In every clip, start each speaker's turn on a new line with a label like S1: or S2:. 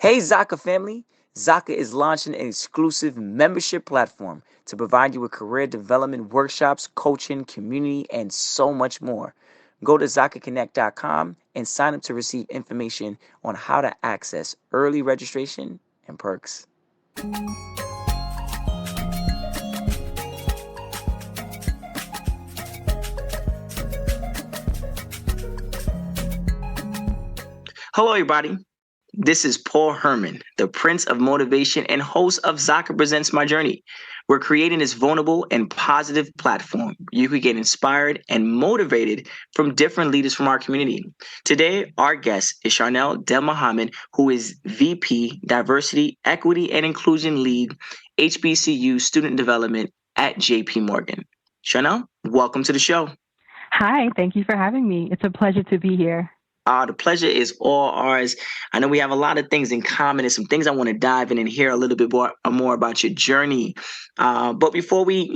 S1: Hey, Zaka family! Zaka is launching an exclusive membership platform to provide you with career development workshops, coaching, community, and so much more. Go to ZakaConnect.com and sign up to receive information on how to access early registration and perks. Hello, everybody. This is Paul Herman, the Prince of Motivation and host of Zaka Presents My Journey. We're creating this vulnerable and positive platform. You can get inspired and motivated from different leaders from our community. Today, our guest is Sharnell Delmohammed, who is VP, Diversity, Equity, and Inclusion Lead, HBCU Student Development at JP Morgan. Sharnell, welcome to the show.
S2: Hi, thank you for having me. It's a pleasure to be here.
S1: The pleasure is all ours. I know we have a lot of things in common and some things I want to dive in and hear a little bit more about your journey. But before we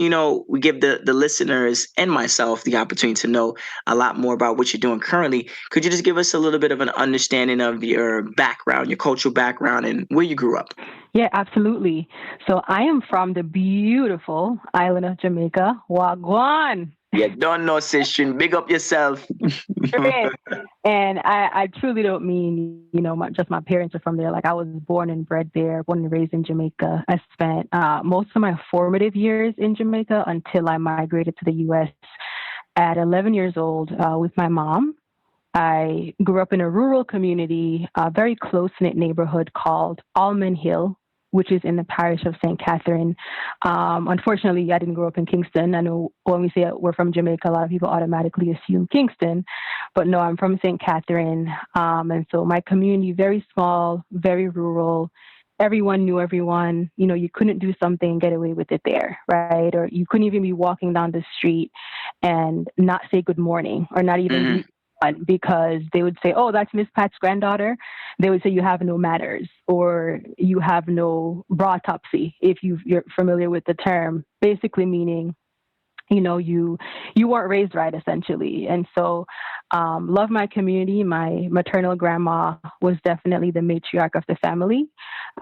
S1: give the listeners and myself the opportunity to know a lot more about what you're doing currently, could you just give us a little bit of an understanding of your background, your cultural background, and where you grew up?
S2: Yeah, absolutely. So I am from the beautiful island of Jamaica. Wagwan.
S1: Yeah, don't know, sister. Big up yourself.
S2: And I truly don't mean, just my parents are from there. Like I was born and bred there, born and raised in Jamaica. I spent most of my formative years in Jamaica until I migrated to the U.S. at 11 years old with my mom. I grew up in a rural community, a very close-knit neighborhood called Almond Hill, which is in the parish of St. Catherine. Unfortunately, I didn't grow up in Kingston. I know when we say we're from Jamaica, a lot of people automatically assume Kingston, but no, I'm from St. Catherine. And so my community, very small, very rural. Everyone knew everyone. You couldn't do something and get away with it there, right? Or you couldn't even be walking down the street and not say good morning or not even greet because they would say, oh, that's Miss Pat's granddaughter. They would say you have no manners or you have no brautopsy, if you're familiar with the term, basically meaning, you weren't raised right, essentially. And so love my community. My maternal grandma was definitely the matriarch of the family,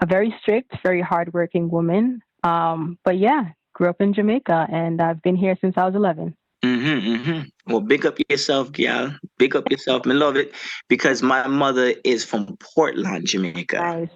S2: a very strict, very hardworking woman. But yeah, grew up in Jamaica and I've been here since I was 11.
S1: Well, big up yourself, gal. Big up yourself. I love it because my mother is from Portland, Jamaica.
S2: Nice.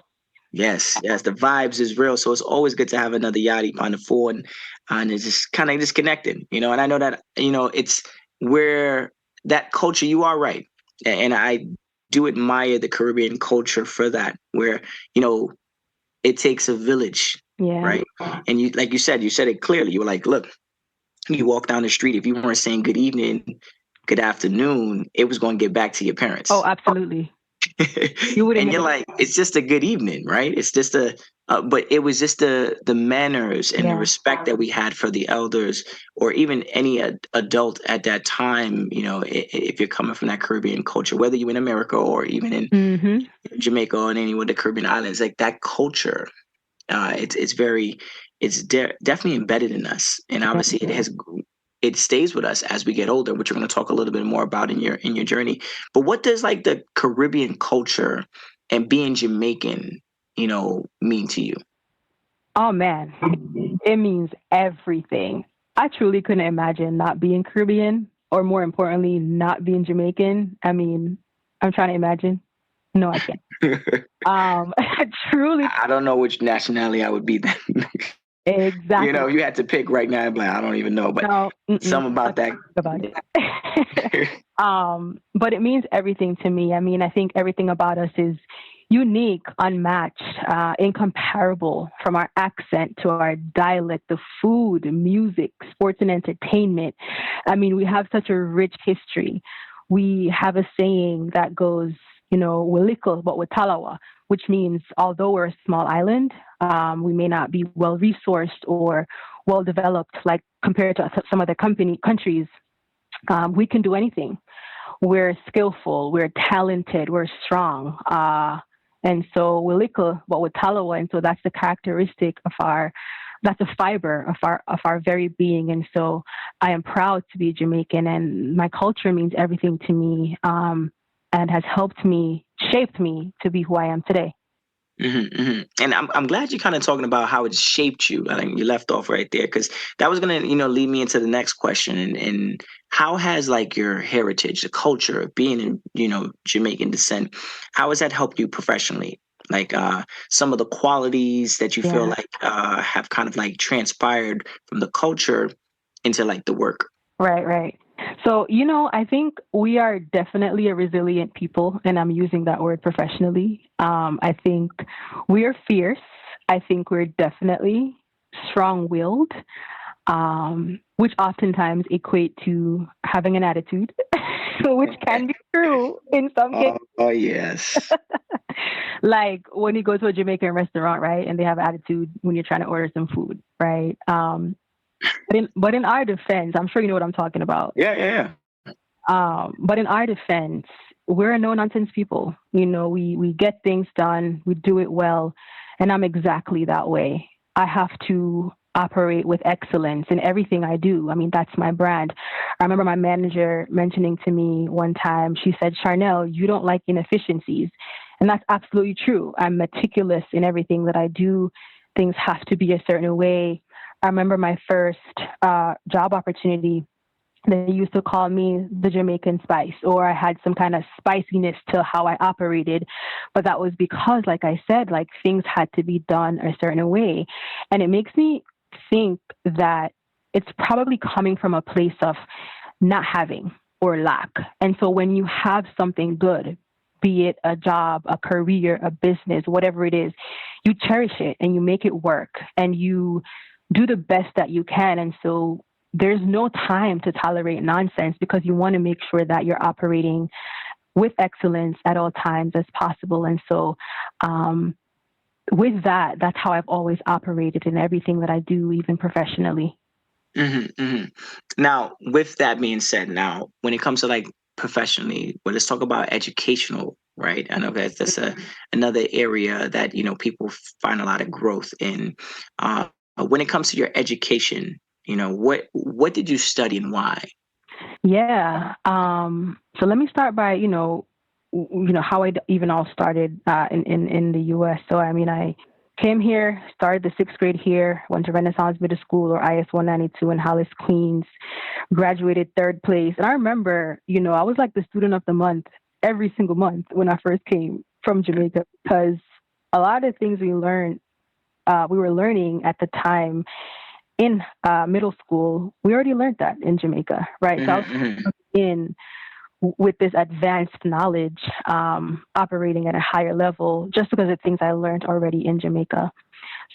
S1: Yes, the vibes is real. So it's always good to have another yachty on the phone and it's just kind of disconnected, And I know that, it's where that culture, you are right. And I do admire the Caribbean culture for that, where, it takes a village, right? And you, like you said it clearly. You were like, look, you walk down the street, if you weren't saying good evening, good afternoon, it was going to get back to your parents.
S2: Oh, absolutely.
S1: You wouldn't. And you're like, it's just a good evening, right? It's just but it was just the manners and the respect that we had for the elders, or even any adult at that time. If you're coming from that Caribbean culture, whether you're in America or even in Jamaica or in any of the Caribbean islands, like that culture, it's definitely embedded in us, and obviously it stays with us as we get older, which we're going to talk a little bit more about in your journey. But what does like the Caribbean culture and being Jamaican, mean to you?
S2: Oh man, it means everything. I truly couldn't imagine not being Caribbean, or more importantly, not being Jamaican. I mean, I'm trying to imagine. No, I can't. Truly.
S1: I don't know which nationality I would be then.
S2: Exactly.
S1: You had to pick right now. I'm like, I don't even know, but something about that.
S2: About it. But it means everything to me. I mean, I think everything about us is unique, unmatched, incomparable, from our accent to our dialect, the food, music, sports and entertainment. I mean, we have such a rich history. We have a saying that goes, we're little, but we're talawa, which means although we're a small island, we may not be well resourced or well developed, like compared to some other countries. We can do anything. We're skillful, we're talented, we're strong. And so we're little, but we're talawa. And so that's the characteristic that's a fiber of our very being. And so I am proud to be Jamaican, and my culture means everything to me. And has helped me, shaped me to be who I am today.
S1: And I'm glad you're kind of talking about how it shaped you. I think you left off right there because that was gonna, lead me into the next question. And how has like your heritage, the culture of being in, Jamaican descent, how has that helped you professionally? Like some of the qualities that you feel
S2: Yeah.
S1: like have kind of like transpired from the culture into like the work.
S2: Right, right. So, I think we are definitely a resilient people, and I'm using that word professionally. I think we are fierce. I think we're definitely strong willed, which oftentimes equate to having an attitude, which can be true in some cases.
S1: Oh yes.
S2: Like when you go to a Jamaican restaurant, right, and they have attitude when you're trying to order some food, right? But in our defense, I'm sure you know what I'm talking about.
S1: Yeah, yeah, yeah.
S2: But in our defense, we're a no nonsense people. We get things done, we do it well, and I'm exactly that way. I have to operate with excellence in everything I do. I mean, that's my brand. I remember my manager mentioning to me one time, she said, Sharnell, you don't like inefficiencies. And that's absolutely true. I'm meticulous in everything that I do. Things have to be a certain way. I remember my first job opportunity. They used to call me the Jamaican spice, or I had some kind of spiciness to how I operated. But that was because, like I said, like things had to be done a certain way. And it makes me think that it's probably coming from a place of not having or lack. And so when you have something good, be it a job, a career, a business, whatever it is, you cherish it and you make it work and you do the best that you can. And so there's no time to tolerate nonsense because you want to make sure that you're operating with excellence at all times as possible. And so, with that, that's how I've always operated in everything that I do, even professionally.
S1: Now, with that being said, now when it comes to like professionally, well, let's talk about educational, right? I know that's another area that people find a lot of growth in. When it comes to your education, what did you study and why?
S2: Yeah. So let me start by, how even all started in the U.S. So, I mean, I came here, started the sixth grade here, went to Renaissance Middle School or IS 192 in Hollis, Queens, graduated third place. And I remember, I was like the student of the month every single month when I first came from Jamaica because a lot of things we were learning at the time in middle school, we already learned that in Jamaica, right? So I was
S1: Hmm.
S2: in with this advanced knowledge, operating at a higher level, just because of things I learned already in Jamaica.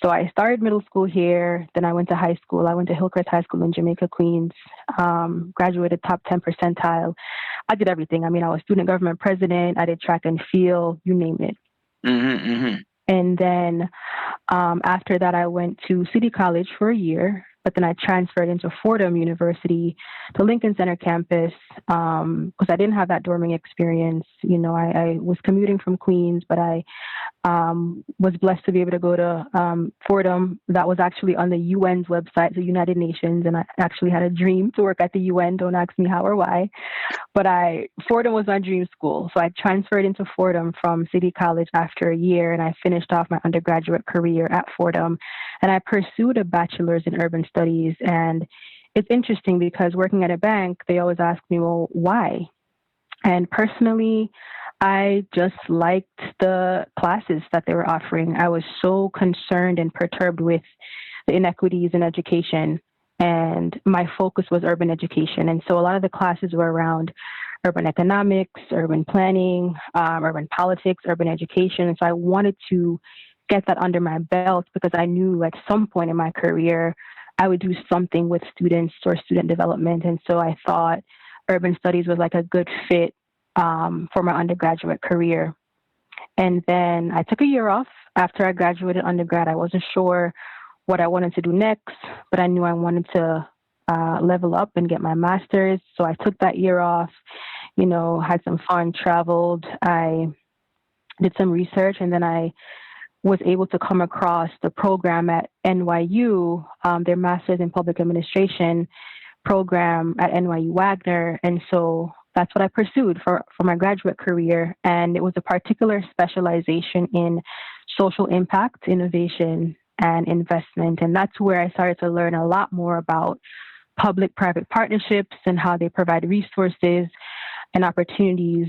S2: So I started middle school here, then I went to high school. I went to Hillcrest High School in Jamaica, Queens, graduated top 10 percentile. I did everything. I mean, I was student government president, I did track and field, you name it.
S1: Hmm.
S2: And then after that, I went to City College for a year, but then I transferred into Fordham University, the Lincoln Center campus, because I didn't have that dorming experience. I was commuting from Queens, but I was blessed to be able to go to Fordham. That was actually on the UN's website, the United Nations, and I actually had a dream to work at the UN. Don't ask me how or why. But Fordham was my dream school. So I transferred into Fordham from City College after a year and I finished off my undergraduate career at Fordham and I pursued a bachelor's in urban studies. And it's interesting because working at a bank, they always ask me, well, why? And personally, I just liked the classes that they were offering. I was so concerned and perturbed with the inequities in education. And my focus was urban education. And so a lot of the classes were around urban economics, urban planning, urban politics, urban education. And so I wanted to get that under my belt because I knew at some point in my career, I would do something with students or student development. And so I thought urban studies was like a good fit for my undergraduate career. And then I took a year off after I graduated undergrad. I wasn't sure what I wanted to do next, but I knew I wanted to level up and get my master's. So I took that year off, had some fun, traveled. I did some research, and then I was able to come across the program at NYU, their master's in public administration program at NYU Wagner. And so that's what I pursued for my graduate career. And it was a particular specialization in social impact, innovation, and investment. And that's where I started to learn a lot more about public-private partnerships and how they provide resources and opportunities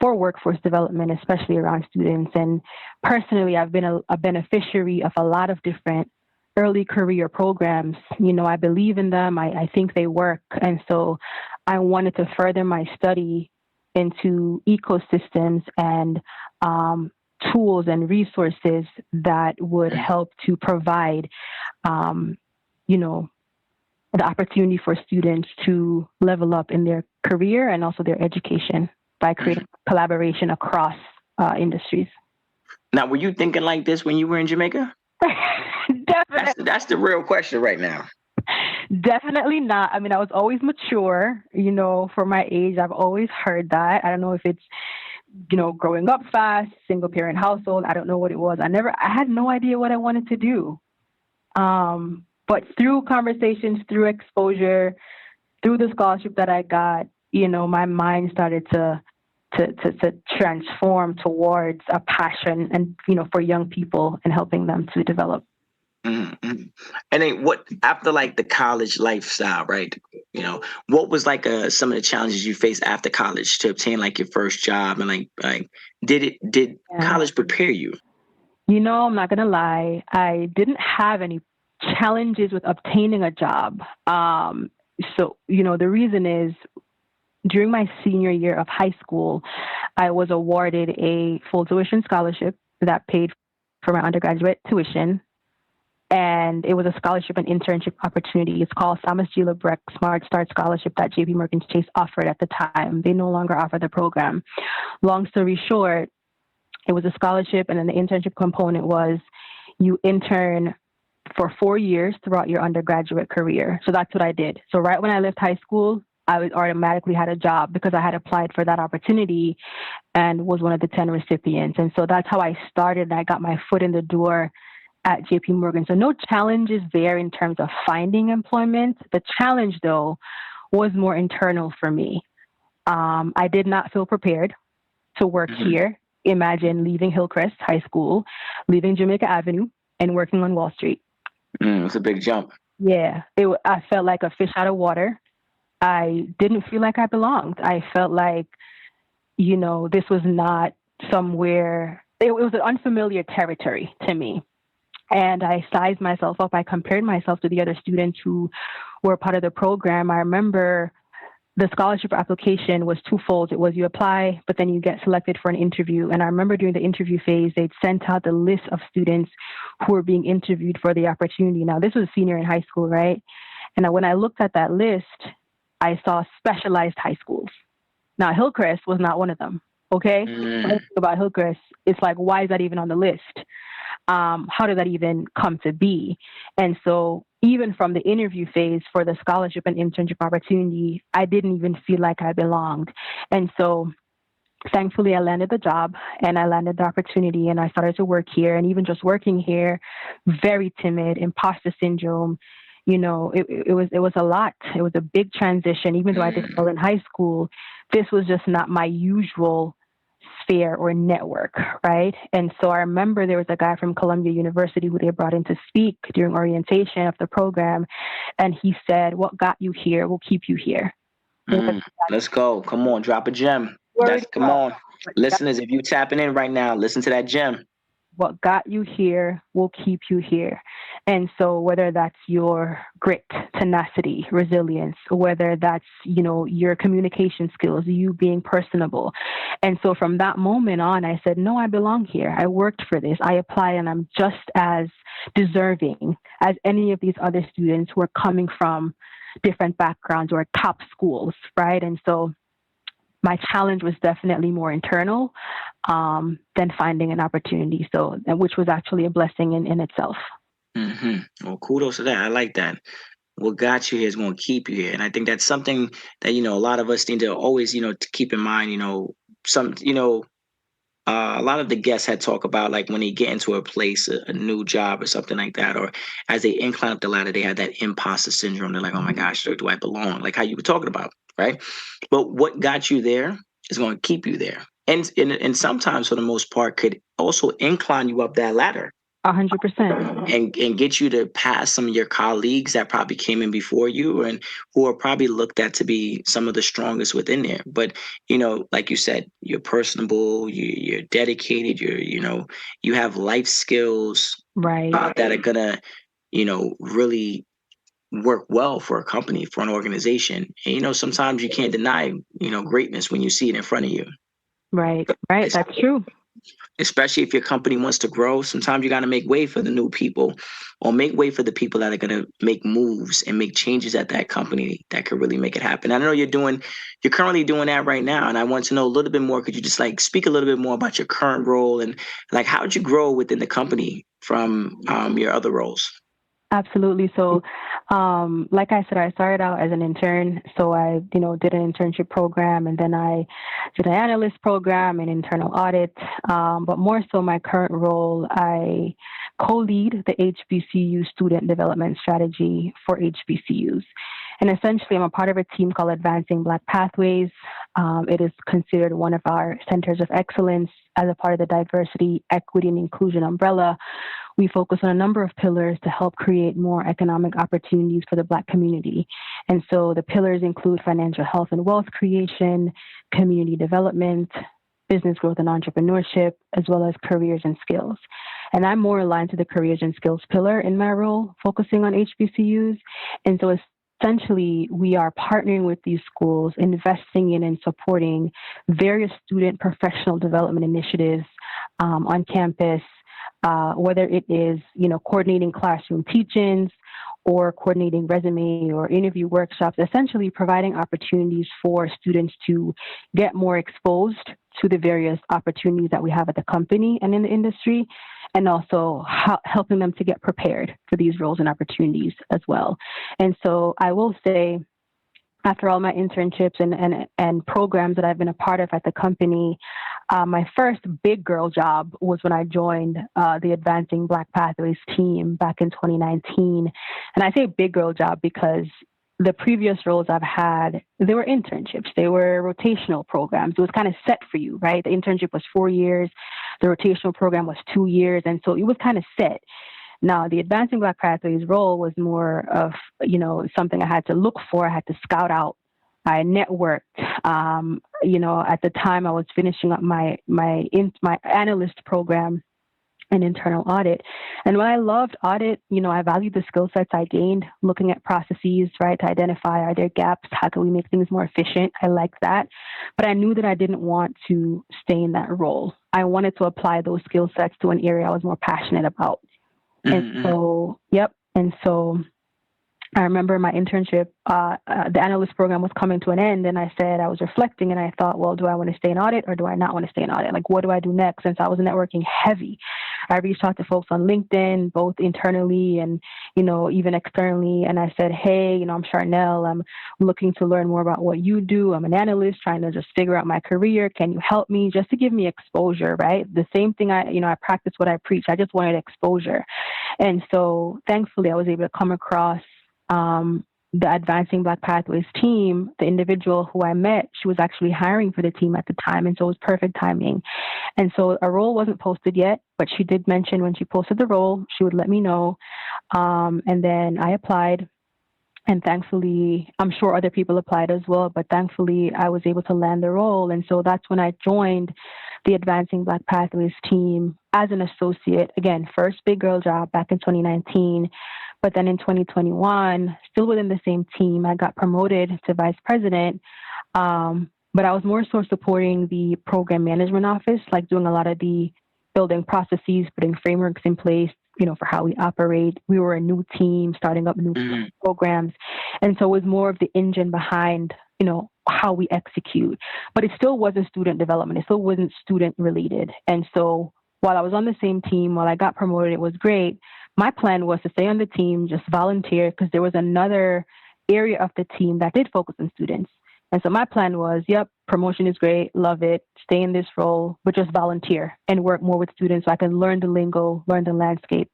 S2: for workforce development, especially around students. And personally, I've been a beneficiary of a lot of different early career programs. I believe in them. I think they work. And so I wanted to further my study into ecosystems and tools and resources that would help to provide, the opportunity for students to level up in their career and also their education by creating collaboration across industries.
S1: Now, were you thinking like this when you were in Jamaica?
S2: Definitely.
S1: That's the real question right now.
S2: Definitely not. I mean, I was always mature, for my age. I've always heard that. I don't know if it's, growing up fast, single parent household. I don't know what it was. I had no idea what I wanted to do. But through conversations, through exposure, through the scholarship that I got, my mind started to transform towards a passion and, for young people and helping them to develop.
S1: Mm-hmm. And then what after like the college lifestyle, right? What was like some of the challenges you faced after college to obtain like your first job, and like did college prepare you?
S2: I'm not gonna lie, I didn't have any challenges with obtaining a job. So the reason is during my senior year of high school, I was awarded a full tuition scholarship that paid for my undergraduate tuition. And it was a scholarship and internship opportunity. It's called Thomas G. Lebrecht Smart Start Scholarship that JP Morgan Chase offered at the time. They no longer offer the program. Long story short, it was a scholarship, and then the internship component was you intern for 4 years throughout your undergraduate career. So that's what I did. So right when I left high school, I automatically had a job because I had applied for that opportunity and was one of the 10 recipients. And so that's how I started. I got my foot in the door at JP Morgan. So no challenges there in terms of finding employment. The challenge, though, was more internal for me. I did not feel prepared to work here. Imagine leaving Hillcrest High School, leaving Jamaica Avenue, and working on Wall Street.
S1: It's a big jump.
S2: Yeah, I felt like a fish out of water. I didn't feel like I belonged. I felt like, this was not somewhere, it was an unfamiliar territory to me. And I sized myself up. I compared myself to the other students who were part of the program. I remember the scholarship application was twofold. It was you apply, but then you get selected for an interview. And I remember during the interview phase, they'd sent out the list of students who were being interviewed for the opportunity. Now, this was a senior in high school, right? And when I looked at that list, I saw specialized high schools. Now, Hillcrest was not one of them, okay? When I think about Hillcrest, it's like, why is that even on the list? How did that even come to be? And so even from the interview phase for the scholarship and internship opportunity, I didn't even feel like I belonged. And so thankfully I landed the job and I landed the opportunity and I started to work here. And even just working here, very timid, imposter syndrome, it was a lot. It was a big transition. Even though I did well in high school, this was just not my usual sphere or network, right? And so I remember there was a guy from Columbia University who they brought in to speak during orientation of the program, and he said, "What got you here will keep you here."
S1: Let's go. Come on, drop a gem. Come on. Listeners, if you tapping in right now, listen to that gem.
S2: What got you here will keep you here. And so whether that's your grit, tenacity, resilience, whether that's, your communication skills, you being personable. And so from that moment on, I said, no, I belong here. I worked for this. I applied and I'm just as deserving as any of these other students who are coming from different backgrounds or top schools, right? And so my challenge was definitely more internal than finding an opportunity. So, which was actually a blessing in itself.
S1: Well, kudos to that. I like that. What got you here is going to keep you here, and I think that's something that a lot of us need to always to keep in mind. A lot of the guests had talked about like when they get into a place, a new job or something like that, or as they incline up the ladder, they have that imposter syndrome. They're like, oh my gosh, do I belong? Like how you were talking about, right? But what got you there is going to keep you there. and sometimes for the most part could also incline you up that ladder
S2: 100%.
S1: and get you to pass some of your colleagues that probably came in before you and who are probably looked at to be some of the strongest within there. But like you said, you're personable, you're dedicated, you have life skills
S2: Right.
S1: that are gonna really work well for a company, for an organization. And sometimes you can't deny greatness when you see it in front of you.
S2: Right. That's true.
S1: Especially if your company wants to grow, sometimes you got to make way for the new people or make way for the people that are going to make moves and make changes at that company that could really make it happen. I know you're currently doing that right now. And I want to know a little bit more. Could you just speak a little bit more about your current role and how did you grow within the company from your other roles?
S2: Absolutely. So, like I said, I started out as an intern. So I, did an internship program, and then I did an analyst program and internal audit. But more so, my current role, I co-lead the HBCU student development strategy for HBCUs. And essentially, I'm a part of a team called Advancing Black Pathways. It is considered one of our centers of excellence as a part of the diversity, equity, and inclusion umbrella. We focus on a number of pillars to help create more economic opportunities for the Black community. And so the pillars include financial health and wealth creation, community development, business growth and entrepreneurship, as well as careers and skills. And I'm more aligned to the careers and skills pillar in my role, focusing on HBCUs. And so essentially, we are partnering with these schools, investing in and supporting various student professional development initiatives on campus, whether it is, coordinating classroom teach-ins or coordinating resume or interview workshops, essentially providing opportunities for students to get more exposed to the various opportunities that we have at the company and in the industry, and also helping them to get prepared for these roles and opportunities as well. And so I will say, after all my internships and programs that I've been a part of at the company, my first big girl job was when I joined the Advancing Black Pathways team back in 2019. And I say big girl job because the previous roles I've had, they were internships. They were rotational programs. It was kind of set for you, right? The internship was 4 years. The rotational program was 2 years. And so it was kind of set. Now, the Advancing Black Pathways role was more of, something I had to look for. I had to scout out. I networked. At the time I was finishing up my analyst program in internal audit. And when I loved audit, I valued the skill sets I gained looking at processes, right, to identify, are there gaps? How can we make things more efficient? I liked that. But I knew that I didn't want to stay in that role. I wanted to apply those skill sets to an area I was more passionate about. And so, And so I remember my internship, the analyst program was coming to an end, and I was reflecting, and I thought, well, do I want to stay in audit or do I not want to stay in audit? What do I do next? Since I was networking heavy, I reached out to folks on LinkedIn, both internally and, even externally. And I said, hey, I'm Sharnell. I'm looking to learn more about what you do. I'm an analyst trying to just figure out my career. Can you help me just to give me exposure, right? The same thing I practice what I preach. I just wanted exposure. And so thankfully I was able to come across the Advancing Black Pathways team. The individual who I met, she was actually hiring for the team at the time. And so it was perfect timing. And so a role wasn't posted yet, but she did mention when she posted the role, she would let me know. And then I applied. And thankfully, I'm sure other people applied as well, but thankfully I was able to land the role. And so that's when I joined the Advancing Black Pathways team as an associate. Again, first big girl job back in 2019. But then in 2021, still within the same team, I got promoted to vice president. But I was more so supporting the program management office, doing a lot of the building processes, putting frameworks in place, for how we operate. We were a new team, starting up new programs. And so it was more of the engine behind, how we execute. But it still wasn't student development. It still wasn't student related. And so while I was on the same team, while I got promoted, it was great. My plan was to stay on the team, just volunteer, because there was another area of the team that did focus on students. And so my plan was, promotion is great, love it, stay in this role, but just volunteer and work more with students so I can learn the lingo, learn the landscape.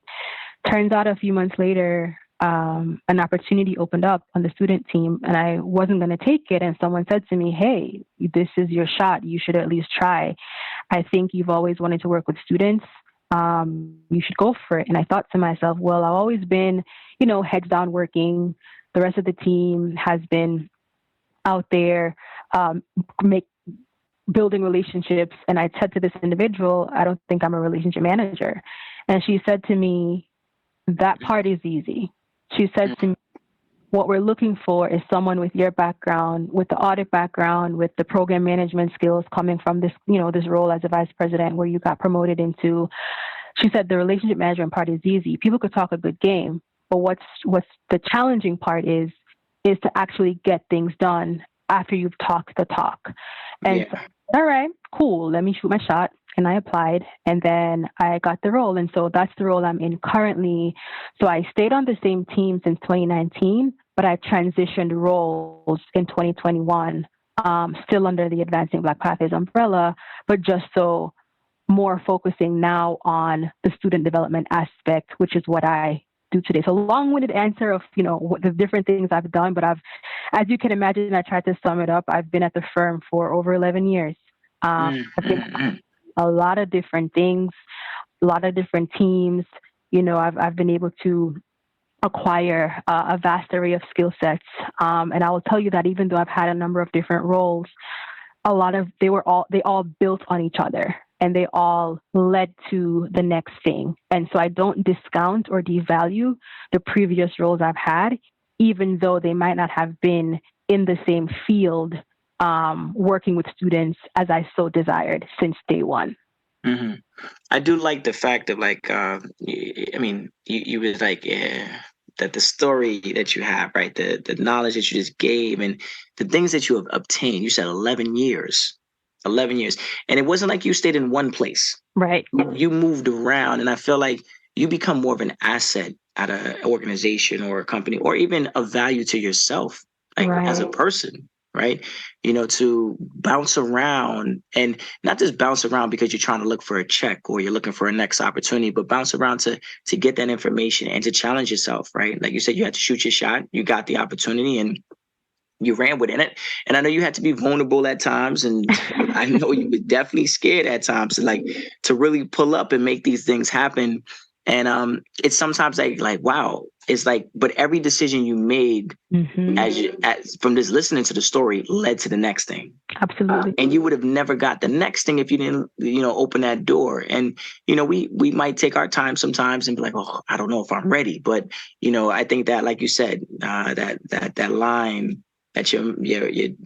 S2: Turns out a few months later, an opportunity opened up on the student team, and I wasn't going to take it. And someone said to me, "Hey, this is your shot. You should at least try. I think you've always wanted to work with students. You should go for it." And I thought to myself, well, I've always been, heads down working. The rest of the team has been out there, building relationships. And I said to this individual, "I don't think I'm a relationship manager." And she said to me, "That part is easy." She said to me, "What we're looking for is someone with your background, with the audit background, with the program management skills coming from this, this role as a vice president where you got promoted into." She said, "The relationship management part is easy. People could talk a good game, but what's the challenging part is to actually get things done after you've talked the talk." And so, all right, cool. Let me shoot my shot. And I applied, and then I got the role. And so that's the role I'm in currently. So I stayed on the same team since 2019, but I transitioned roles in 2021, still under the Advancing Black Pathways umbrella, but just so more focusing now on the student development aspect, which is what I do today. So long-winded answer of, what the different things I've done, but as you can imagine, I tried to sum it up. I've been at the firm for over 11 years. I've been a lot of different things, a lot of different teams. I've been able to acquire a vast array of skill sets. And I will tell you that even though I've had a number of different roles, they all built on each other, and they all led to the next thing. And so I don't discount or devalue the previous roles I've had, even though they might not have been in the same field, working with students as I so desired since day one.
S1: Mm-hmm. I do like the fact of you was like, that the story that you have, right? The knowledge that you just gave and the things that you have obtained. You said 11 years, 11 years. And it wasn't like you stayed in one place.
S2: Right.
S1: You moved around, and I feel like you become more of an asset at an organization or a company, or even of value to yourself, like as a person. Right. To bounce around, and not just bounce around because you're trying to look for a check or you're looking for a next opportunity, but bounce around to get that information and to challenge yourself. Right. Like you said, you had to shoot your shot. You got the opportunity and you ran within it. And I know you had to be vulnerable at times. And I know you were definitely scared at times to really pull up and make these things happen. And it's sometimes like, wow, it's like, but every decision you made as from just listening to the story led to the next thing.
S2: Absolutely.
S1: And you would have never got the next thing if you didn't, open that door. And, we might take our time sometimes and be like, oh, I don't know if I'm ready. But, I think that, like you said, that line that your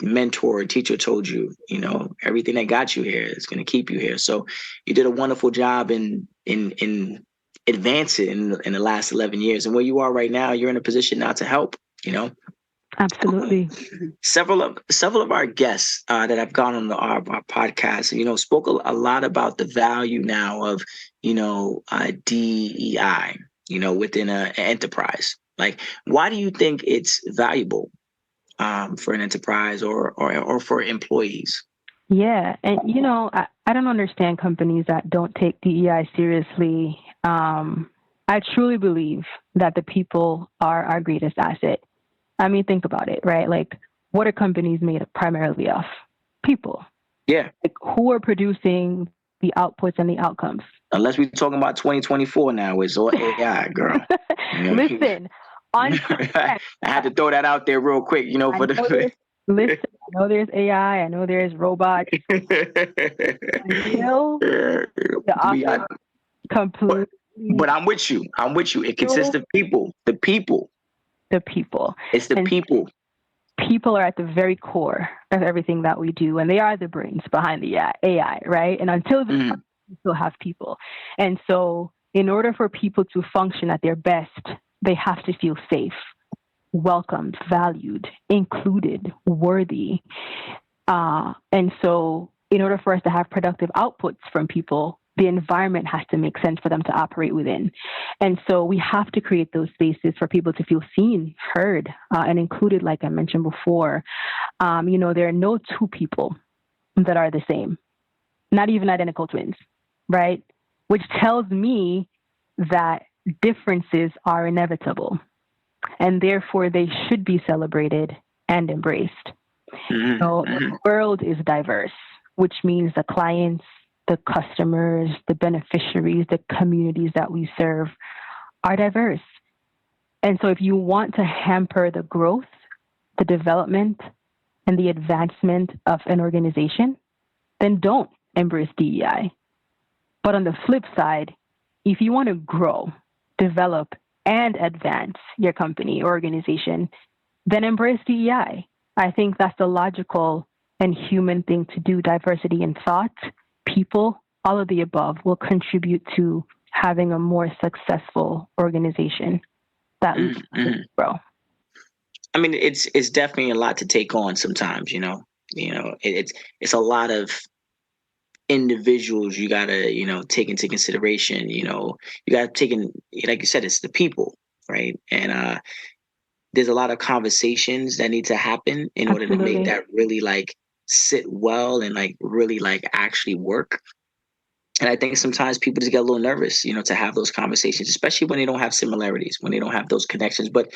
S1: mentor or teacher told you, everything that got you here is going to keep you here. So you did a wonderful job in advance it in the last 11 years. And where you are right now, you're in a position now to help,
S2: Absolutely.
S1: Several of our guests that have gone on our podcast, spoke a lot about the value now of, DEI, within an enterprise. Like, why do you think it's valuable for an enterprise or for employees?
S2: Yeah. And, I don't understand companies that don't take DEI seriously. I truly believe that the people are our greatest asset. I mean, think about it, right? Like, what are companies made primarily of? People.
S1: Yeah.
S2: Like, who are producing the outputs and the outcomes?
S1: Unless we're talking about 2024 now, it's all AI, girl.
S2: Listen,
S1: I had to throw that out there real quick, for the.
S2: Listen, I know there's AI, I know there's robots. Until the office completely.
S1: But I'm with you. It consists of people. The people. It's the people.
S2: People are at the very core of everything that we do, and they are the brains behind the AI, right? And until we still have people. And so in order for people to function at their best, they have to feel safe, welcomed, valued, included, worthy. And so in order for us to have productive outputs from people, the environment has to make sense for them to operate within. And so we have to create those spaces for people to feel seen, heard, and included, like I mentioned before. There are no two people that are the same, not even identical twins, right? Which tells me that differences are inevitable. and therefore they should be celebrated and embraced. So the world is diverse, which means the clients, the customers, the beneficiaries, the communities that we serve are diverse. And so if you want to hamper the growth, the development, and the advancement of an organization, then don't embrace DEI. But on the flip side, if you want to grow, develop, and advance your company or organization, then embrace DEI. I think that's the logical and human thing to do. Diversity in thought, people, all of the above will contribute to having a more successful organization that leads to grow.
S1: I mean, it's definitely a lot to take on sometimes, it's a lot of individuals you gotta, take into consideration, you gotta take in, like you said, it's the people, right? And there's a lot of conversations that need to happen in order to make that really like sit well and like really like actually work. And I think sometimes people just get a little nervous, to have those conversations, especially when they don't have similarities, when they don't have those connections. But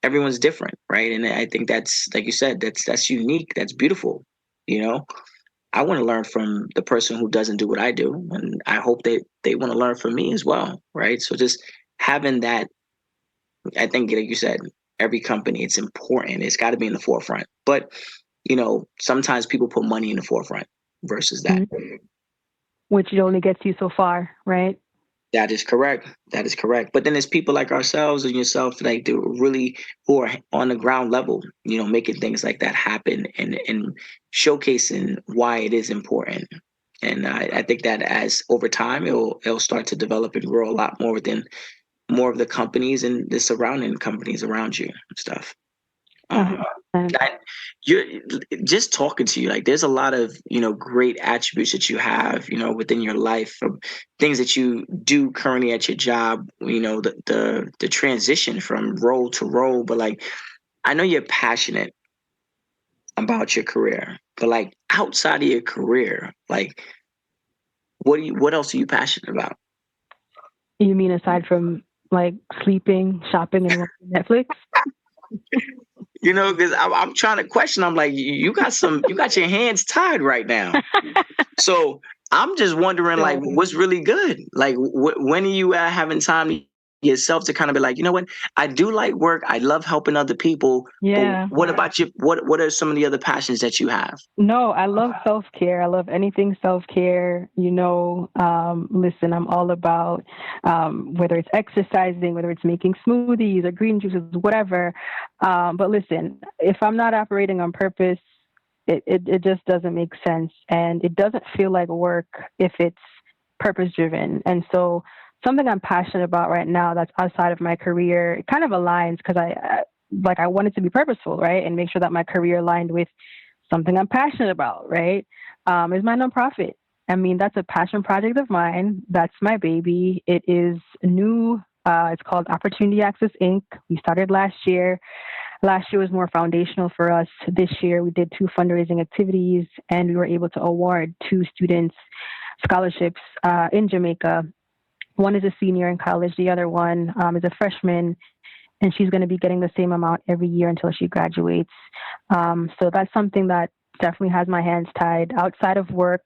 S1: everyone's different, right? And I think that's, like you said, that's unique. That's beautiful. I want to learn from the person who doesn't do what I do, and I hope they want to learn from me as well, right? So just having that, I think, like you said, every company, it's important. It's got to be in the forefront. But sometimes people put money in the forefront versus that.
S2: Which only gets you so far, right?
S1: That is correct. That is correct. But then there's people like ourselves and yourself, like who are on the ground level, making things like that happen and showcasing why it is important. And I think that as over time, it'll start to develop and grow a lot more within more of the companies and the surrounding companies around you and stuff. You're just talking to you, like there's a lot of great attributes that you have within your life, from things that you do currently at your job, the transition from role to role. But like, I know you're passionate about your career, but like outside of your career, like what else are you passionate about?
S2: You mean aside from like sleeping, shopping, and watching Netflix?
S1: Because I'm trying to question. I'm like, you got your hands tied right now. So I'm just wondering, like, what's really good? Like, when are you having time yourself to kind of be like, you know what? I do like work. I love helping other people.
S2: Yeah.
S1: But what about you? What are some of the other passions that you have?
S2: No, I love self-care. I love anything self-care. Listen, I'm all about whether it's exercising, whether it's making smoothies or green juices, whatever. But listen, if I'm not operating on purpose, it just doesn't make sense. And it doesn't feel like work if it's purpose-driven. And so something I'm passionate about right now that's outside of my career, it kind of aligns because I wanted to be purposeful, right? And make sure that my career aligned with something I'm passionate about, right? Is my nonprofit. I mean, that's a passion project of mine. That's my baby. It is new. It's called Opportunity Access Inc. We started last year. Last year was more foundational for us. This year, we did 2 fundraising activities, and we were able to award 2 students scholarships in Jamaica. One is a senior in college. The other one is a freshman, and she's going to be getting the same amount every year until she graduates. So that's something that definitely has my hands tied outside of work,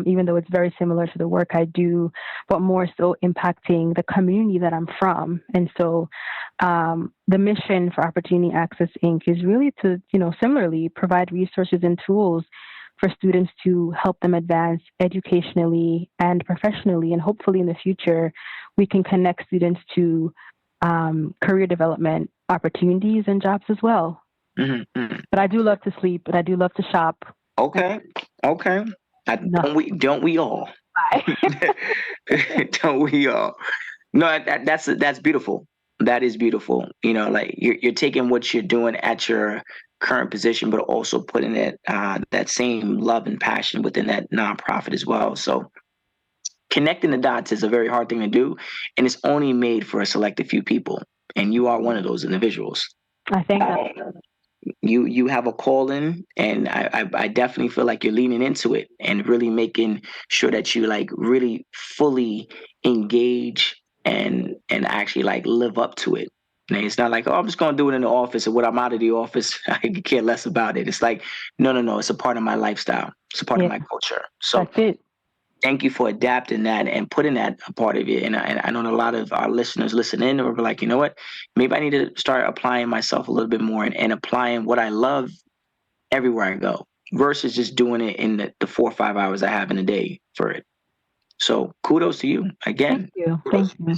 S2: even though it's very similar to the work I do, but more so impacting the community that I'm from. And so the mission for Opportunity Access Inc. is really to, similarly provide resources and tools for students to help them advance educationally and professionally. And hopefully in the future, we can connect students to career development opportunities and jobs as well.
S1: Mm-hmm.
S2: But I do love to sleep, but I do love to shop.
S1: Okay. Don't we all? Don't we all? No, that's beautiful. That is beautiful. Like you're taking what you're doing at your current position, but also putting it that same love and passion within that nonprofit as well. So connecting the dots is a very hard thing to do, and it's only made for a selected few people. And you are one of those individuals.
S2: I think
S1: you have a calling, and I definitely feel like you're leaning into it and really making sure that you like really fully engage and actually like live up to it. And it's not like, oh, I'm just gonna do it in the office, and when I'm out of the office, I can care less about it. It's like, no, no, no. It's a part of my lifestyle. It's a part of
S2: Yeah,
S1: my culture. So
S2: that's it.
S1: thank you for adapting that and putting that a part of it. And I know a lot of our listeners listen in or be like, you know what? Maybe I need to start applying myself a little bit more and applying what I love everywhere I go versus just doing it in the 4 or 5 hours I have in a day for it. So kudos to you
S2: Thank
S1: again.
S2: you.
S1: Kudos.
S2: Thank you.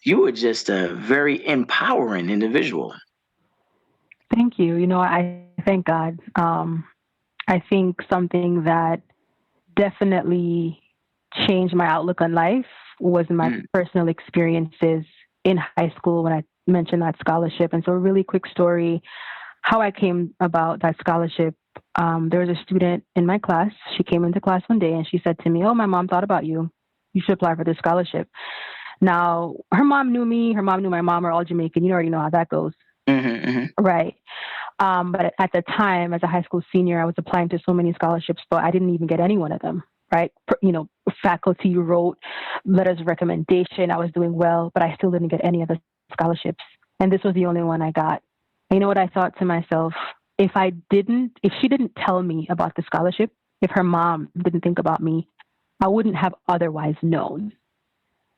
S1: You were just a very empowering individual.
S2: Thank you. I thank God. I think something that definitely changed my outlook on life was my
S1: Mm,
S2: personal experiences in high school when I mentioned that scholarship. And so, a really quick story how I came about that scholarship. There was a student in my class. She came into class one day and she said to me, "Oh, my mom thought about you. You should apply for this scholarship." Now, her mom knew me. Her mom knew my mom. We're all Jamaican. You already know how that goes.
S1: mm-hmm, mm-hmm.
S2: Right. But at the time, as a high school senior, I was applying to so many scholarships, but I didn't even get any one of them. Right. Faculty wrote letters of recommendation. I was doing well, but I still didn't get any of the scholarships. And this was the only one I got. And you know what I thought to myself? If she didn't tell me about the scholarship, if her mom didn't think about me, I wouldn't have otherwise known.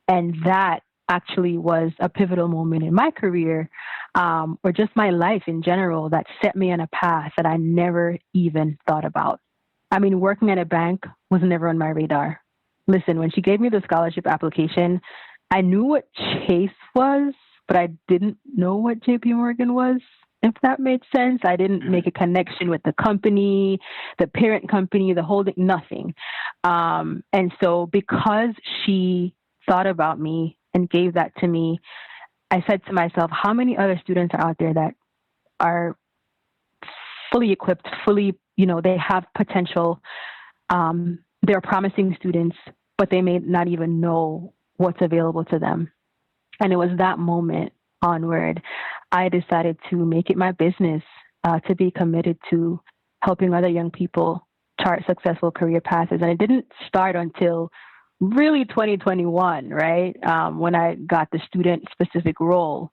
S2: And that actually was a pivotal moment in my career, or just my life in general, that set me on a path that I never even thought about. I mean, working at a bank was never on my radar. Listen, when she gave me the scholarship application, I knew what Chase was, but I didn't know what JP Morgan was. If that made sense, I didn't
S1: Mm-hmm.
S2: make a connection with the company, the parent company, the holding, nothing. And so because she thought about me and gave that to me, I said to myself, how many other students are out there that are fully equipped, they have potential, they're promising students, but they may not even know what's available to them. And it was that moment onward, I decided to make it my business to be committed to helping other young people chart successful career paths. And it didn't start until really 2021, right? When I got the student specific role.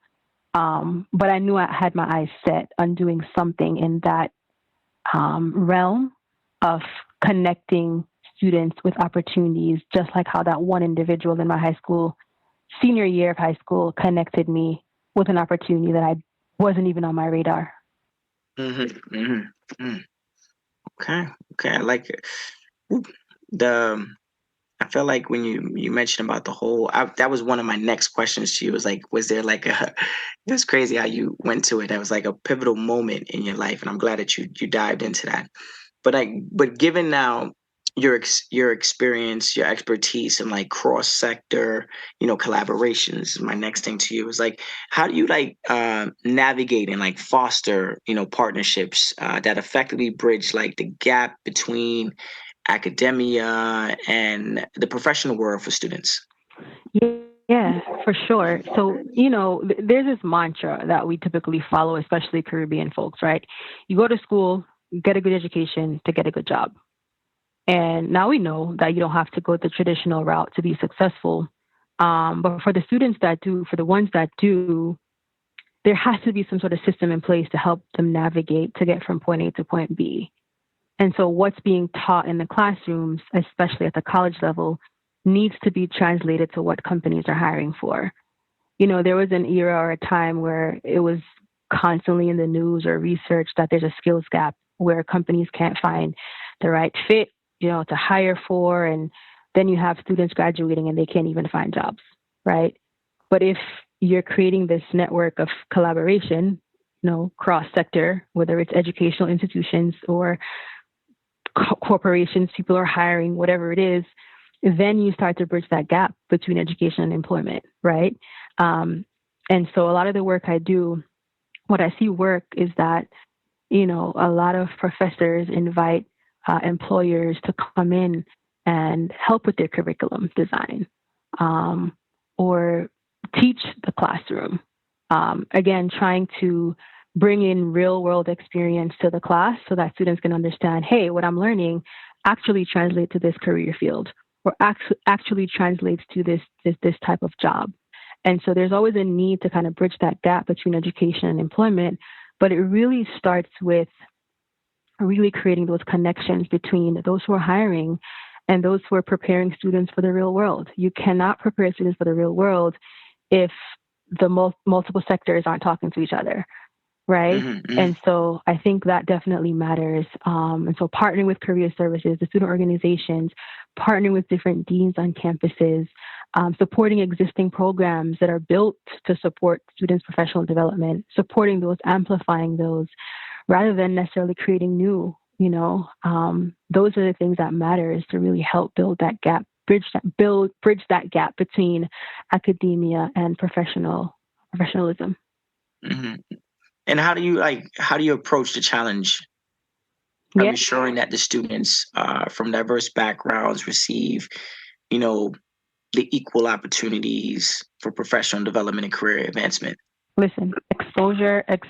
S2: But I knew I had my eyes set on doing something in that realm of connecting students with opportunities, just like how that one individual in my high school, senior year of high school, connected me with an opportunity that I wasn't even on my radar.
S1: Mm-hmm, mm-hmm, mm. Okay, okay, I like it. Ooh, the I feel like when you mentioned about the whole, that was one of my next questions to you. Was like, was there like a? It's crazy how you went to it. That was like a pivotal moment in your life, and I'm glad that you dived into that. But given now your experience, your expertise in like cross sector, collaborations. My next thing to you is like, how do you like navigate and like foster, partnerships that effectively bridge like the gap between academia and the professional world for students?
S2: Yeah, for sure. So, there's this mantra that we typically follow, especially Caribbean folks, right? You go to school, get a good education to get a good job. And now we know that you don't have to go the traditional route to be successful. But for the students that do, for the ones that do, there has to be some sort of system in place to help them navigate to get from point A to point B. And so what's being taught in the classrooms, especially at the college level, needs to be translated to what companies are hiring for. There was an era or a time where it was constantly in the news or research that there's a skills gap where companies can't find the right fit, to hire for. And then you have students graduating and they can't even find jobs, right? But if you're creating this network of collaboration, cross sector, whether it's educational institutions or corporations, people are hiring, whatever it is, then you start to bridge that gap between education and employment, right? And so a lot of the work I do, what I see work is that, a lot of professors invite employers to come in and help with their curriculum design, or teach the classroom. Again, trying to bring in real world experience to the class so that students can understand, hey, what I'm learning actually translates to this career field or actually translates to this type of job. And so there's always a need to kind of bridge that gap between education and employment. But it really starts with really creating those connections between those who are hiring and those who are preparing students for the real world. You cannot prepare students for the real world if the multiple sectors aren't talking to each other, right? And so I think that definitely matters. And so partnering with career services, the student organizations, partnering with different deans on campuses, supporting existing programs that are built to support students' professional development, supporting those, amplifying those, rather than necessarily creating new, those are the things that matters to really help build that gap, bridge that gap between academia and professionalism.
S1: And how do you approach the challenge of ensuring that the students from diverse backgrounds receive, the equal opportunities for professional development and career advancement?
S2: Listen, exposure. You've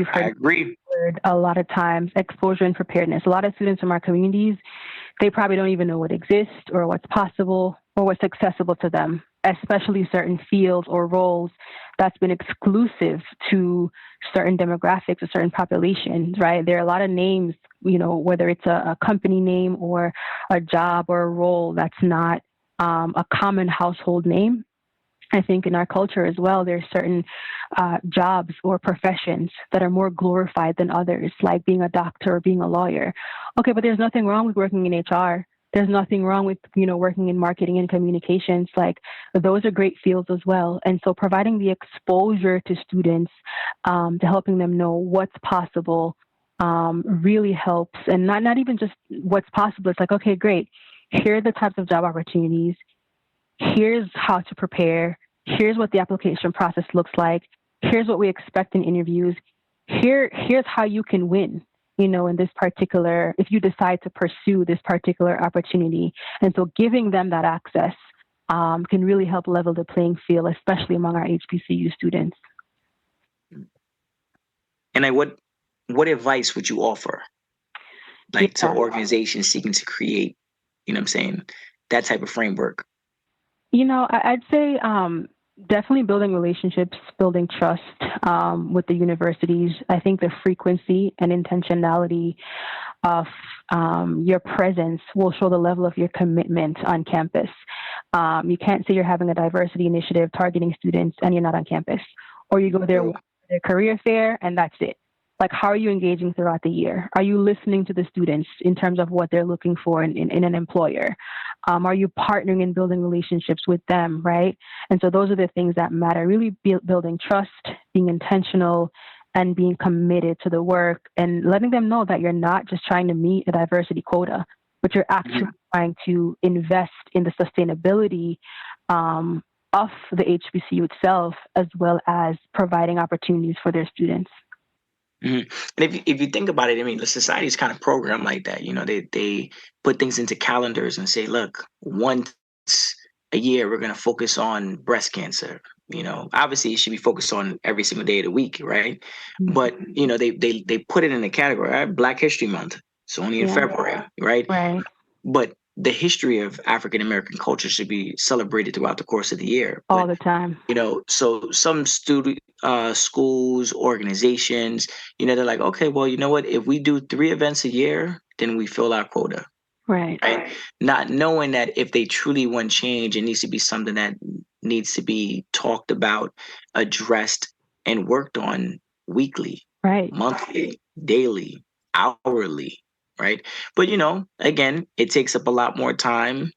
S2: heard,
S1: I agree.
S2: A lot of times, exposure and preparedness. A lot of students from our communities, they probably don't even know what exists or what's possible or what's accessible to them, especially certain fields or roles that's been exclusive to certain demographics or certain populations, right? There are a lot of names, whether it's a company name or a job or a role that's not a common household name. I think in our culture as well, there's certain jobs or professions that are more glorified than others, like being a doctor or being a lawyer. Okay, but there's nothing wrong with working in HR. There's nothing wrong with, working in marketing and communications. Like, those are great fields as well. And so providing the exposure to students, to helping them know what's possible, really helps. And not even just what's possible. It's like, okay, great. Here are the types of job opportunities. Here's how to prepare. Here's what the application process looks like. Here's what we expect in interviews. Here's how you can win, in this particular, if you decide to pursue this particular opportunity. And so giving them that access can really help level the playing field, especially among our HBCU students.
S1: And what advice would you offer, to organizations seeking to create, that type of framework?
S2: I'd say definitely building relationships, building trust with the universities. I think the frequency and intentionality of your presence will show the level of your commitment on campus. You can't say you're having a diversity initiative targeting students and you're not on campus, or you go there for their career fair and that's it. Like, how are you engaging throughout the year? Are you listening to the students in terms of what they're looking for in an employer? Are you partnering and building relationships with them, right? And so those are the things that matter, really building trust, being intentional, and being committed to the work, and letting them know that you're not just trying to meet a diversity quota, but you're actually trying to invest in the sustainability of the HBCU itself, as well as providing opportunities for their students.
S1: And if you think about it, the society is kind of programmed like that. They put things into calendars and say, look, once a year, we're going to focus on breast cancer. Obviously it should be focused on every single day of the week, right? But, they put it in a category, right? Black History Month. It's only in February, right?
S2: Right.
S1: But the history of African American culture should be celebrated throughout the course of the year.
S2: All the time.
S1: So some schools, organizations, they're like, okay, well, you know what? If we do 3 events a year, then we fill our quota.
S2: Right.
S1: Not knowing that if they truly want change, it needs to be something that needs to be talked about, addressed, and worked on weekly,
S2: right,
S1: monthly, daily, hourly. Right. But, again, it takes up a lot more time,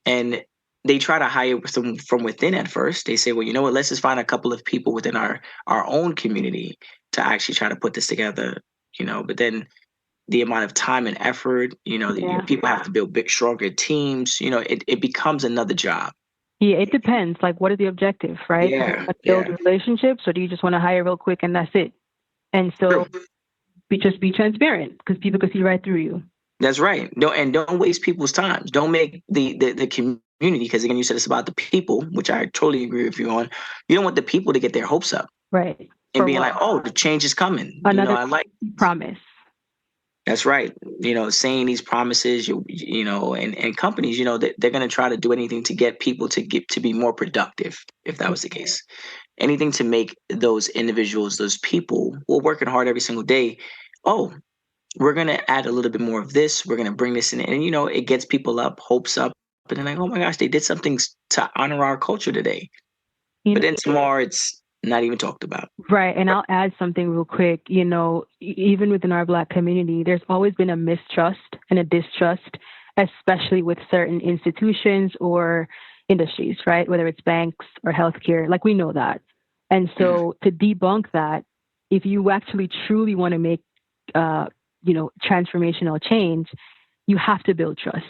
S1: and they try to hire some from within at first. They say, well, you know what, let's just find a couple of people within our own community to actually try to put this together, but then the amount of time and effort, people have to build big, stronger teams, it becomes another job.
S2: Yeah, it depends. Like, what is the objective, right?
S1: Yeah.
S2: Build relationships, or do you just want to hire real quick and that's it? And so just be transparent, because people can see right through you.
S1: That's right. Don't waste people's time. Don't make the community, because again, you said it's about the people, which I totally agree with you on. You don't want the people to get their hopes up.
S2: Right.
S1: And being like, oh, the change is coming.
S2: Another promise.
S1: That's right. Saying these promises, and companies, they're going to try to do anything to get people to be more productive, if that was the case. Anything to make those individuals, those people who are working hard every single day, oh, we're going to add a little bit more of this. We're going to bring this in. And, it gets people up, hopes up. But then like, oh my gosh, they did something to honor our culture today.
S2: You
S1: But
S2: know,
S1: then tomorrow it's not even talked about.
S2: right. And I'll add something real quick. Even within our Black community, there's always been a mistrust and a distrust, especially with certain institutions or industries, right? Whether it's banks or healthcare, like we know that. And so to debunk that, if you actually truly want to make, transformational change, you have to build trust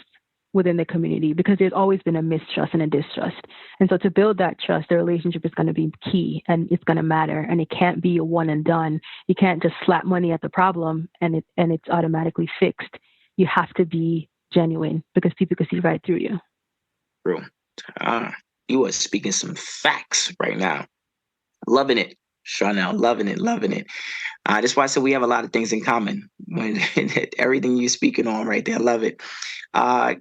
S2: within the community because there's always been a mistrust and a distrust. And so to build that trust, the relationship is going to be key and it's going to matter. And it can't be a one and done. You can't just slap money at the problem and it's automatically fixed. You have to be genuine because people can see right through you.
S1: True. You are speaking some facts right now. Loving it, Sharnell. Loving it, loving it. That's why I said we have a lot of things in common. When everything you're speaking on right there, I love it.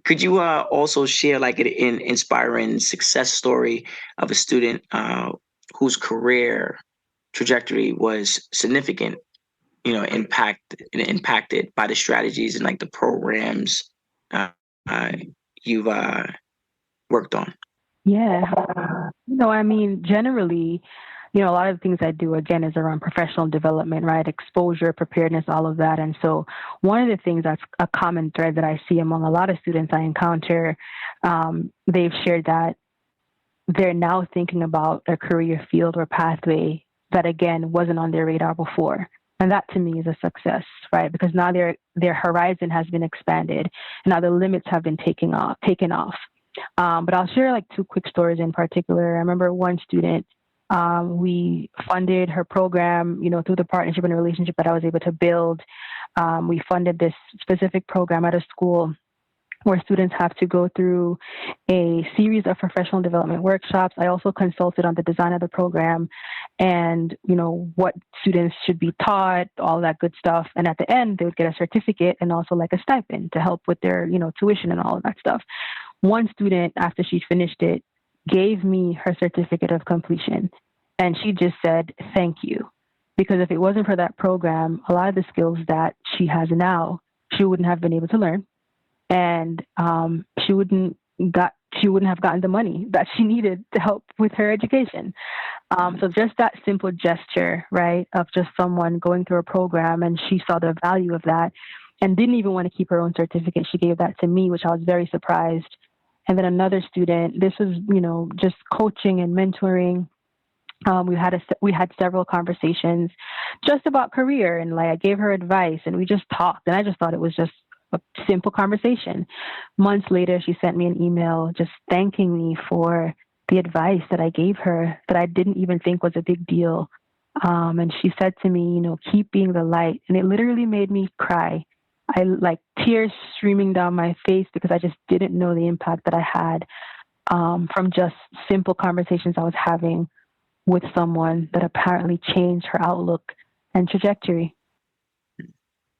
S1: Could you also share like an inspiring success story of a student whose career trajectory was significant, impacted by the strategies and like the programs uh, uh, you've worked on?
S2: Yeah. Generally, a lot of the things I do, again, is around professional development, right? Exposure, preparedness, all of that. And so one of the things that's a common thread that I see among a lot of students I encounter, they've shared that they're now thinking about a career field or pathway that, again, wasn't on their radar before. And that to me is a success, right? Because now their horizon has been expanded. And now the limits have been taken off. But I'll share like two quick stories in particular. I remember one student, we funded her program, through the partnership and the relationship that I was able to build. We funded this specific program at a school where students have to go through a series of professional development workshops. I also consulted on the design of the program and, what students should be taught, all that good stuff. And at the end, they would get a certificate and also like a stipend to help with their, tuition and all of that stuff. One student, after she finished it, gave me her certificate of completion. And she just said, thank you. Because if it wasn't for that program, a lot of the skills that she has now, she wouldn't have been able to learn. And she wouldn't have gotten the money that she needed to help with her education. So just that simple gesture, right, of just someone going through a program and she saw the value of that and didn't even want to keep her own certificate. She gave that to me, which I was very surprised. And then another student, this was, just coaching and mentoring. We had several conversations just about career and like I gave her advice and we just talked and I just thought it was just a simple conversation. Months later, she sent me an email just thanking me for the advice that I gave her that I didn't even think was a big deal. And she said to me, keep being the light. And it literally made me cry. I like tears streaming down my face because I just didn't know the impact that I had from just simple conversations I was having with someone that apparently changed her outlook and trajectory.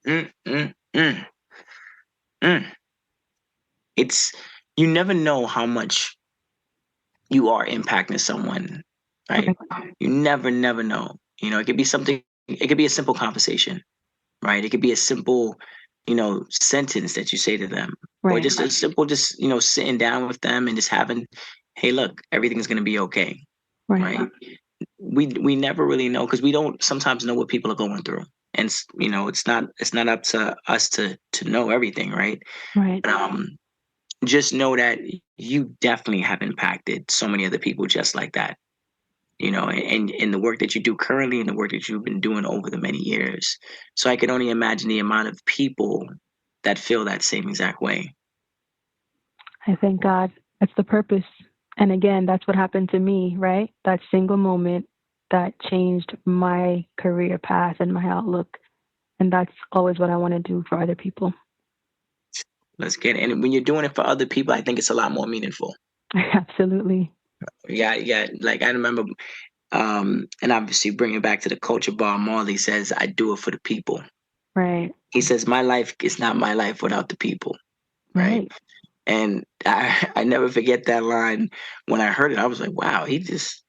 S1: Mm, mm, mm, mm. It's you never know how much you are impacting someone, right? You never know. It could be something. It could be a simple conversation, right? It could be a simple, sentence that you say to them, or just a simple, just sitting down with them and just having, hey, look, everything's gonna be okay, right? We never really know because we don't sometimes know what people are going through, and it's not up to us to know everything, right?
S2: Right.
S1: But, just know that you definitely have impacted so many other people just like that, and in the work that you do currently and the work that you've been doing over the many years. So I can only imagine the amount of people that feel that same exact way.
S2: I thank God. That's the purpose. And again, that's what happened to me, right? That single moment that changed my career path and my outlook. And that's always what I want to do for other people.
S1: Let's get it. And when you're doing it for other people, I think it's a lot more meaningful.
S2: Absolutely.
S1: Yeah. Like I remember, and obviously bringing it back to the culture bar, Marley says, I do it for the people.
S2: Right.
S1: He says, "My life is not my life without the people." Right.
S2: Right.
S1: And I never forget that line. When I heard it, I was like, wow, he just,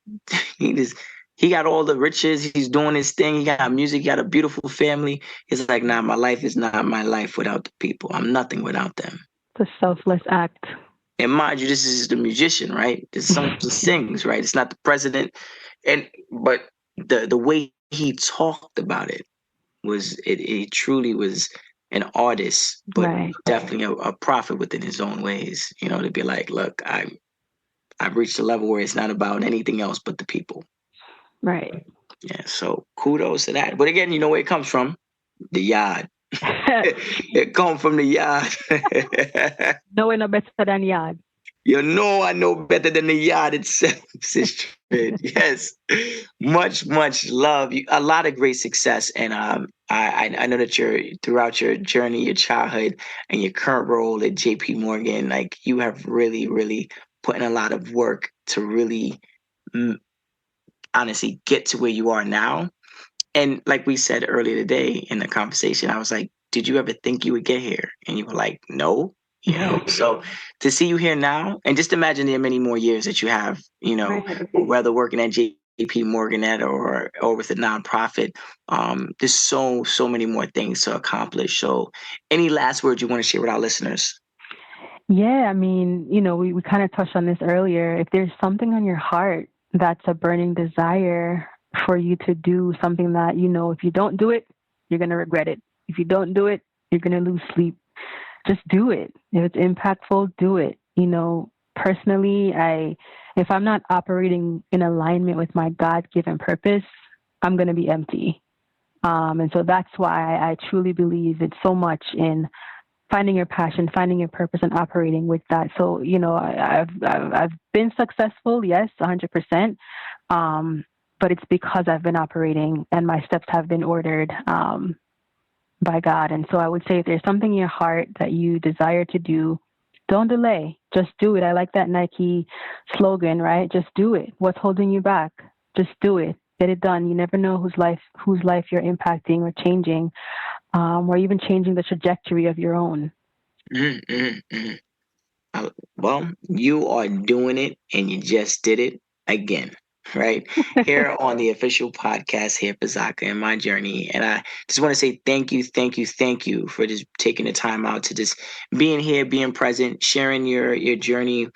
S1: he got all the riches. He's doing his thing. He got music. He got a beautiful family. He's like, nah, my life is not my life without the people. I'm nothing without them.
S2: The selfless act.
S1: And mind you, this is the musician, right? This is someone who sings, right? It's not the president. But the way he talked about it was it truly was an artist, but
S2: Right.
S1: definitely a prophet within his own ways. You know, to be like, look, I've reached a level where it's not about anything else but the people.
S2: Right.
S1: Yeah, so kudos to that. But again, you know where it comes from? The yard. It comes from the yard.
S2: Knowing no better than yard.
S1: You know, I know better than the yard itself, Sister. Yes, much love. A lot of great success, and I know that you're throughout your journey, your childhood, and your current role at J.P. Morgan. Like you have really put in a lot of work to really, mm, honestly, get to where you are now. And like we said earlier today in the conversation, I was like, did you ever think you would get here? And you were like, no. You know, so to see you here now, and just imagine there are many more years that you have, you know,
S2: Right.
S1: whether working at JP Morgan at or with a nonprofit, there's so many more things to accomplish. So any last words you want to share with our listeners?
S2: Yeah, I mean, we kind of touched on this earlier. If there's something on your heart that's a burning desire for you to do something that, if you don't do it, you're going to regret it. If you don't do it, you're going to lose sleep. Just do it. If it's impactful, do it. Personally, if I'm not operating in alignment with my God-given purpose, I'm going to be empty. And so that's why I truly believe it's so much in finding your passion, finding your purpose, and operating with that. So, I've been successful, yes, 100%. But it's because I've been operating and my steps have been ordered by God. And so I would say if there's something in your heart that you desire to do, don't delay. Just do it. I like that Nike slogan, right? Just do it. What's holding you back? Just do it. Get it done. You never know whose life you're impacting or changing, or even changing the trajectory of your own.
S1: Well, you are doing it and you just did it again, right? Here on the official podcast here for Zaka and my journey. And I just want to say thank you for just taking the time out to just being here, being present, sharing your journey,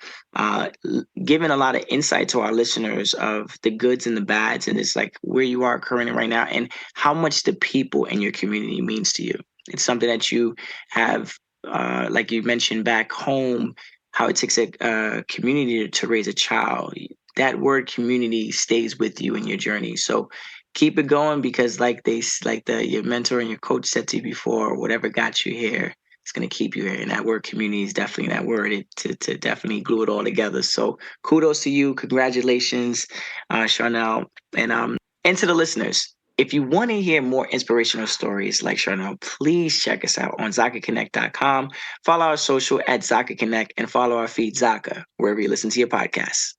S1: giving a lot of insight to our listeners of the goods and the bads and it's like where you are currently right now and how much the people in your community means to you. It's something that you have like you mentioned back home, how it takes a community to raise a child. That word community stays with you in your journey. So keep it going because your mentor and your coach said to you before, whatever got you here, it's going to keep you here. And that word community is definitely that word to definitely glue it all together. So kudos to you. Congratulations, Sharnell. And to the listeners, if you want to hear more inspirational stories like Sharnell, please check us out on ZakaConnect.com. Follow our social at Zaka Connect and follow our feed Zaka wherever you listen to your podcasts.